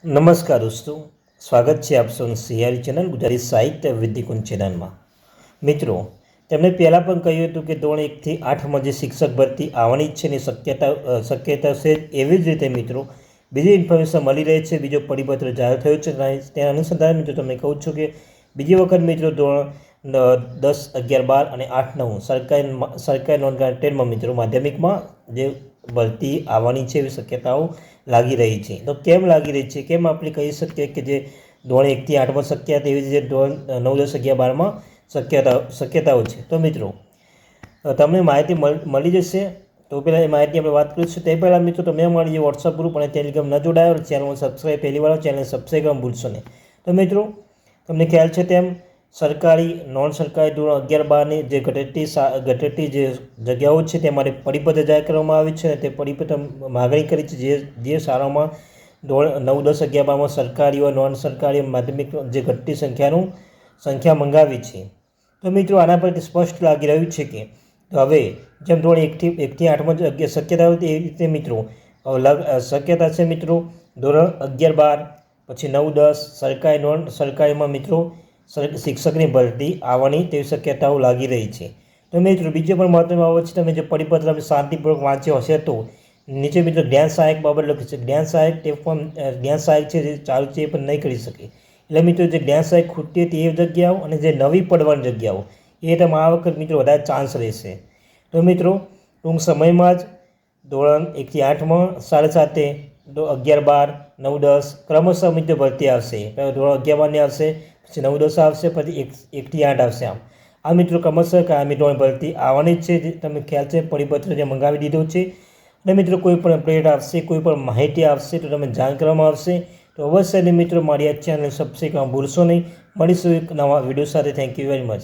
નમસ્કાર દોસ્તો, સ્વાગત છે આપ સૌનું સિયારી ચેનલ ગુજરાતી સાહિત્ય વિદ્યાકુંજ ચેનલમાં। મિત્રો, તેમણે પહેલાં પણ કહ્યું હતું કે ધોરણ 1 થી 8માં જે શિક્ષક ભરતી આવવાની જ છે એની શક્યતા છે। એવી જ રીતે મિત્રો બીજી ઇન્ફોર્મેશન મળી રહી છે, બીજો પરિપત્ર જાહેર થયો છે। તેના અનુસંધાને મિત્રો તમને કહું છું કે બીજી વખત મિત્રો ધોરણ 10, 11, 12 અને 8, 9 સરકારી નોન ગ્રાન્ટેડમાં મિત્રો માધ્યમિકમાં જે ભરતી આવવાની છે એવી શક્યતાઓ લાગી રહી છે। તો કેમ લાગી રહી છે, કેમ આપણે કહી શકીએ કે જે ધોરણ 1 થી 8માં શક્યતા એવી જ રીતે ધોરણ 9, 10, 11, 12માં શક્યતાઓ છે। તો મિત્રો તમને માહિતી મળી જશે। તો પહેલાં એ માહિતી આપણે વાત કરીશું તે પહેલાં મિત્રો તમે અમારી જે વોટ્સઅપ ગ્રુપ અને ટેલિગ્રામ ન જોડાયો ચેનલ સબસ્ક્રાઈબ પહેલી વાર ચેનલ સબસ્ક્રાઈબ કરવાનું ભૂલશો નહીં। તો મિત્રો તમને ખ્યાલ છે તેમ સરકારી નોન સરકારી ધોરણ 11, 12ની જે ઘટેટી જે જગ્યાઓ છે તે માટે પરિપત્ર જાહેર કરવામાં આવી છે અને તે પરિપત્ર માગણી કરી છે જે શાળામાં ધોરણ 9, 10, 11, 12માં સરકારી હોય નોન સરકારી માધ્યમિક જે ઘટતી સંખ્યા મંગાવી છે। તો મિત્રો આના પરથી સ્પષ્ટ લાગી રહ્યું છે કે હવે જેમ ધોરણ 1 થી 8માં શક્યતા હોય એ રીતે મિત્રો શક્યતા છે મિત્રો ધોરણ 11, 12 પછી 9, 10 સરકારી નોન સરકારીમાં મિત્રો શિક્ષકની ભરતી આવવાની તેવી શક્યતાઓ લાગી રહી છે। તો મિત્રો બીજો પણ મહત્વની બાબત છે, તમે જે પરિપત્ર તમે શાંતિપૂર્વક વાંચ્યો હશે તો નીચે મિત્રો જ્ઞાન સહાયક બાબત લખ્યું છે। જ્ઞાન સહાયક તે પણ જ્ઞાન સહાયક છે જે ચાલુ છે એ પણ નહીં કરી શકે। એટલે મિત્રો જે જ્ઞાન સહાયક ખૂટતી હતી એ જગ્યાઓ અને જે નવી પડવાની જગ્યાઓ એ તમે આ વખત મિત્રો વધારે ચાન્સ રહેશે। તો મિત્રો ટૂંક સમયમાં જ ધોરણ 1 થી 8માં 7.5, 11, 12, 9, 10 ક્રમશઃ મિત્રો ભરતી આવશે। ધોરણ 11, 12ની આવશે, પછી 9, 10 આવશે, પછી 1 થી 8 આવશે। આ મિત્રો ક્રમશઃ કાયમી ધોરણ ભરતી આવવાની જ છે, જે તમને ખ્યાલ છે પરિપત્ર જે મંગાવી દીધો છે। અને મિત્રો કોઈ પણ અપડેટ આવશે, કોઈ પણ માહિતી આવશે તો તમને જાણ કરવામાં આવશે। તો અવશ્ય મિત્રો મારી આ ચેનલ સબસ્ક્રાઈબ કરવાનું ભૂલશો નહીં। મળીશું એક નવા વિડીયો સાથે। Thank you very much.